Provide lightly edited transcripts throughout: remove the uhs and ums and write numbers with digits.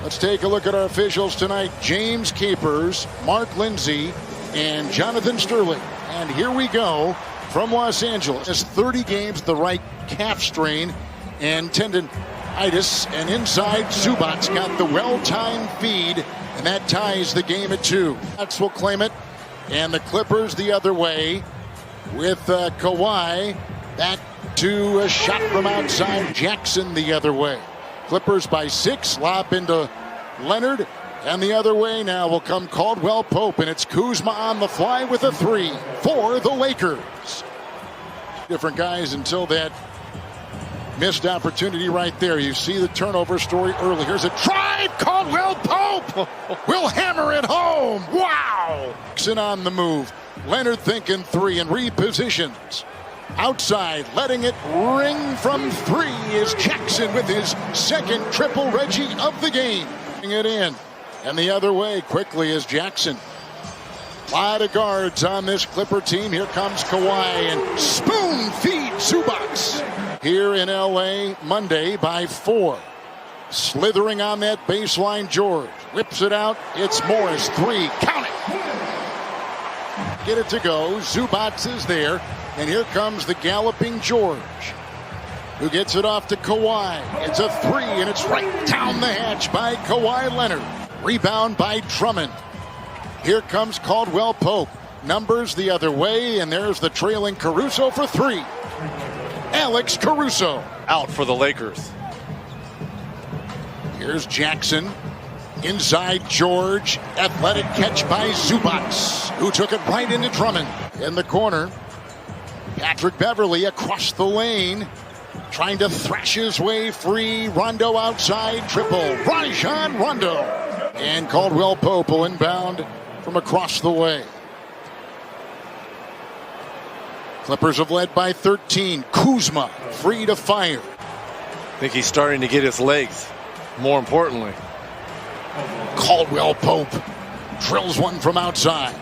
Let's take a look at our officials tonight. James Capers, Mark Lindsay, and Jonathan Sterling. And here we go from Los Angeles. Has 30 games, the right calf strain and tendonitis. And inside, Zubac's got the well-timed feed, and that ties the game at 2. Bucks will claim it, and the Clippers the other way with Kawhi back to a shot from outside. Jackson the other way. Clippers by 6, lop into Leonard, and the other way now will come Caldwell Pope, and it's Kuzma on the fly with a 3 for the Lakers. Different guys until that missed opportunity right there. You see the turnover story early. Here's a drive. Caldwell Pope will hammer it home. Wow! Jackson on the move. Leonard thinking 3 and repositions. Outside, letting it ring from 3 is Jackson with his second triple Reggie of the game. It in. And the other way quickly is Jackson. A lot of guards on this Clipper team. Here comes Kawhi and spoon feed Zubac. Here in LA Monday by 4. Slithering on that baseline, George. Whips it out. It's Morris. 3. Count it. Get it to go. Zubac is there. And here comes the galloping George, who gets it off to Kawhi. It's a 3, and it's right down the hatch by Kawhi Leonard. Rebound by Drummond. Here comes Caldwell Pope. Numbers the other way, and there's the trailing Caruso for 3. Alex Caruso. Out for the Lakers. Here's Jackson. Inside George. Athletic catch by Zubac, who took it right into Drummond. In the corner, Patrick Beverly across the lane, trying to thrash his way free. Rondo outside, triple. Rajon Rondo. And Caldwell Pope will inbound from across the way. Clippers have led by 13. Kuzma free to fire. I think he's starting to get his legs, more importantly. Caldwell Pope drills one from outside.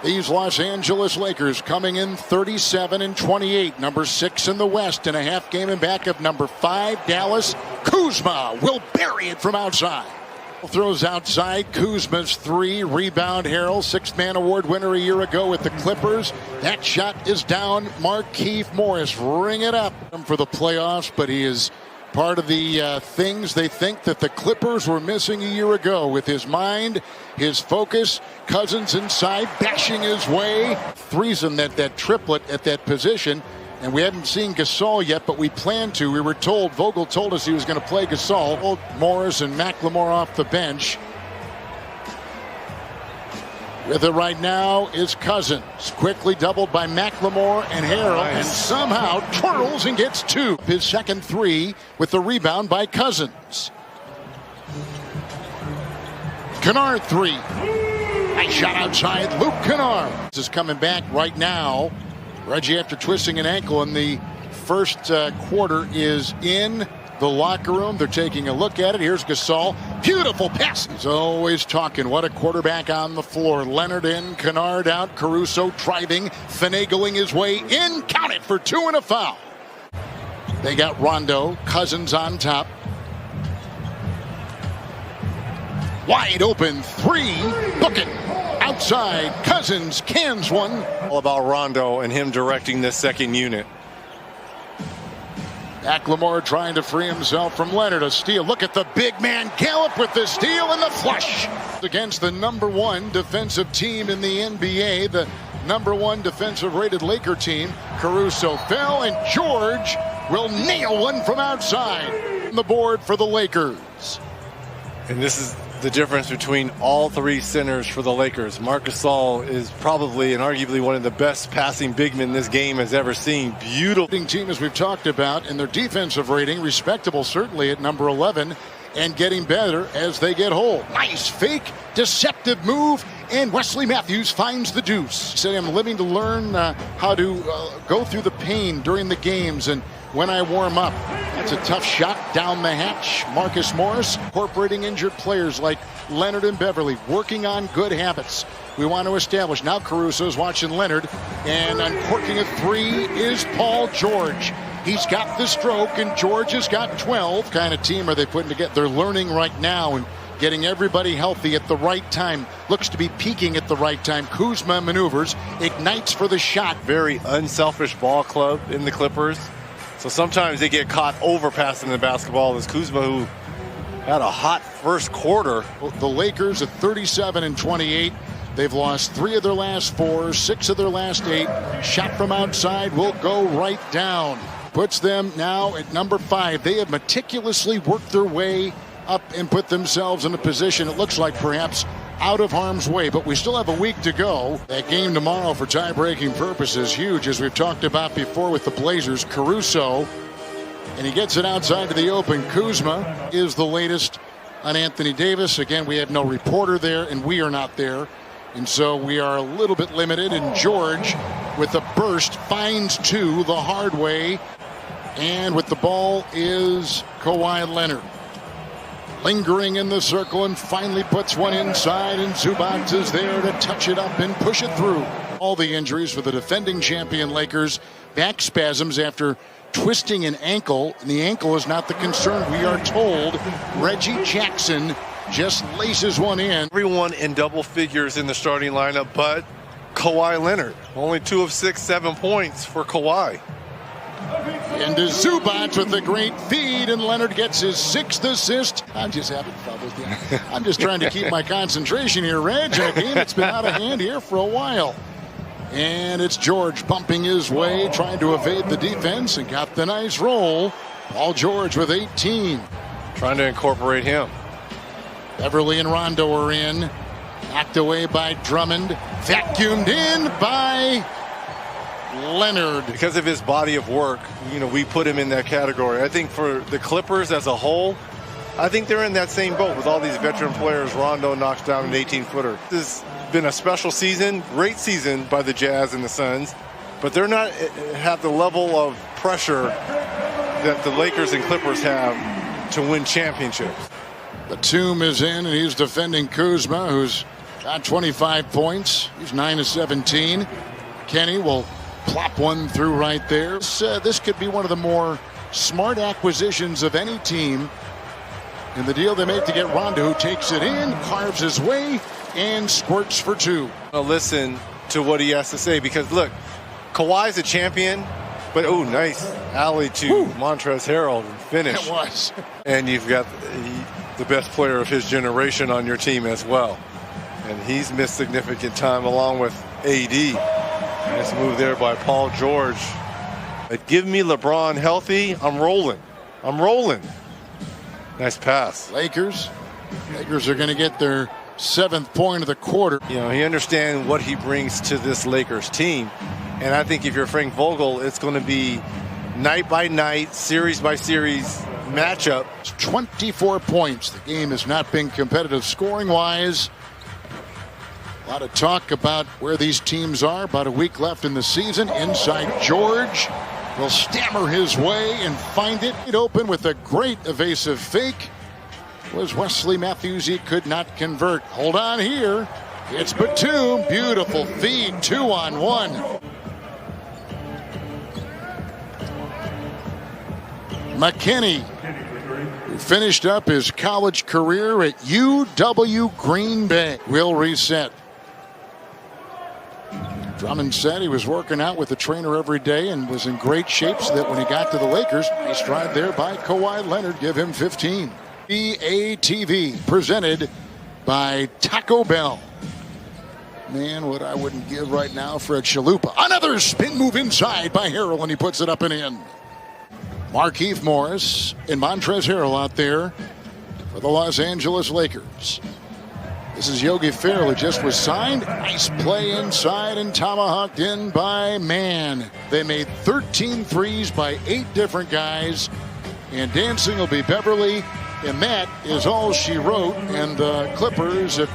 These Los Angeles Lakers coming in 37 and 28, number 6 in the West, and a half game in back of number 5, Dallas. Kuzma will bury it from outside. Throws outside. Kuzma's 3. Rebound Harrell, 6th man award winner a year ago with the Clippers. That shot is down. Markieff Morris ring it up for the playoffs, but he is part of the things they think that the Clippers were missing a year ago, with his mind, his focus. Cousins inside, bashing his way. Threesome, that triplet at that position. And we haven't seen Gasol yet, but we plan to. We were told, Vogel told us he was going to play Gasol. Morris and McLemore off the bench. With it right now is Cousins. Quickly doubled by McLemore and Harrell. Nice. And somehow twirls and gets 2. His second 3 with the rebound by Cousins. Kennard 3. Nice shot outside. Luke Kennard. This is coming back right now. Reggie, after twisting an ankle in the first quarter, is in the locker room. They're taking a look at it. Here's Gasol. Beautiful pass. He's always talking. What a quarterback on the floor. Leonard in, Kennard out, Caruso driving, finagling his way in. Count it for 2 and a foul. They got Rondo. Cousins on top. Wide open 3. Book it. Outside. Cousins cans one. All about Rondo and him directing this second unit. McLemore trying to free himself from Leonard. A steal. Look at the big man Gallup with the steal and the flush. Against the number 1 defensive team in the NBA, the number 1 defensive rated Laker team. Caruso fell, and George will nail one from outside. On the board for the Lakers. And this is the difference between all 3 centers for the Lakers. Marc Gasol is probably and arguably one of the best passing big men this game has ever seen. Beautiful team, as we've talked about, and their defensive rating respectable, certainly at number 11, and getting better as they get whole. Nice fake, deceptive move, and Wesley Matthews finds the deuce. He said, I'm living to learn how to go through the pain during the games and when I warm up. That's a tough shot down the hatch. Marcus Morris incorporating injured players like Leonard and Beverly, working on good habits we want to establish. Now Caruso's watching Leonard, and uncorking a 3 is Paul George. He's got the stroke, and George has got 12. Kind of team are they putting together? They're learning right now and getting everybody healthy at the right time. Looks to be peaking at the right time. Kuzma maneuvers, ignites for the shot. Very unselfish ball club in the Clippers. So sometimes they get caught overpassing the basketball. There's Kuzma, who had a hot first quarter. The Lakers at 37-28. They've lost 3 of their last 4, 6 of their last 8. Shot from outside will go right down. Puts them now at number 5. They have meticulously worked their way up and put themselves in a position, it looks like, perhaps out of harm's way, but we still have a week to go. That game tomorrow for tie-breaking purposes, huge, as we've talked about before with the Blazers. Caruso, and he gets it outside to the open. Kuzma is the latest on Anthony Davis. Again, we have no reporter there, and we are not there, and so we are a little bit limited. And George, with a burst, finds 2 the hard way, and with the ball is Kawhi Leonard. Lingering in the circle and finally puts one inside, and Zubac is there to touch it up and push it through. All the injuries for the defending champion Lakers. Back spasms after twisting an ankle, and the ankle is not the concern, we are told. Reggie Jackson just laces one in. Everyone in double figures in the starting lineup but Kawhi Leonard. Only 2 of 6, 7 points for Kawhi. Into Zubac with a great feed, and Leonard gets his 6th assist. I'm just having trouble. I'm just trying to keep my concentration here, Reg, in a game that's been out of hand here for a while. And it's George bumping his way, trying to evade the defense, and got the nice roll. Paul George with 18. Trying to incorporate him. Beverly and Rondo are in. Knocked away by Drummond. Vacuumed in by Leonard. Because of his body of work, we put him in that category. I think for the Clippers as a whole, I think they're in that same boat with all these veteran players. Rondo knocks down an 18-footer. This has been a special season, great season by the Jazz and the Suns, but they're not have the level of pressure that the Lakers and Clippers have to win championships. Batum is in, and he's defending Kuzma, who's got 25 points. He's 9 of 17. Kenny will plop one through right there. This could be one of the more smart acquisitions of any team in the deal they made to get Rondo, who takes it in, carves his way, and squirts for 2. I'll listen to what he has to say, because look, Kawhi's a champion, but nice alley to Montrezl Harrell and finish. It was. And you've got the best player of his generation on your team as well, and he's missed significant time along with AD. Nice move there by Paul George. But give me LeBron healthy, I'm rolling. I'm rolling. Nice pass. Lakers are going to get their 7th point of the quarter. He understands what he brings to this Lakers team. And I think if you're Frank Vogel, it's going to be night by night, series by series matchup. 24 points. The game has not been competitive scoring-wise. A lot of talk about where these teams are. About a week left in the season. Inside George will stammer his way and find it open with a great evasive fake. Was Wesley Matthews. He could not convert. Hold on here. It's Batum. Beautiful feed. 2-on-1. McKinney, who finished up his college career at UW Green Bay, will reset. Drummond said he was working out with the trainer every day and was in great shape so that when he got to the Lakers, nice drive there by Kawhi Leonard, give him 15. BATV presented by Taco Bell. Man, what I wouldn't give right now for a chalupa. Another spin move inside by Harrell, and he puts it up and in. Markieff Morris and Montrezl Harrell out there for the Los Angeles Lakers. This is Yogi Ferrell, who just was signed. Nice play inside and tomahawked in by Mann. They made 13 threes by 8 different guys. And dancing will be Beverly. And that is all she wrote. And the Clippers have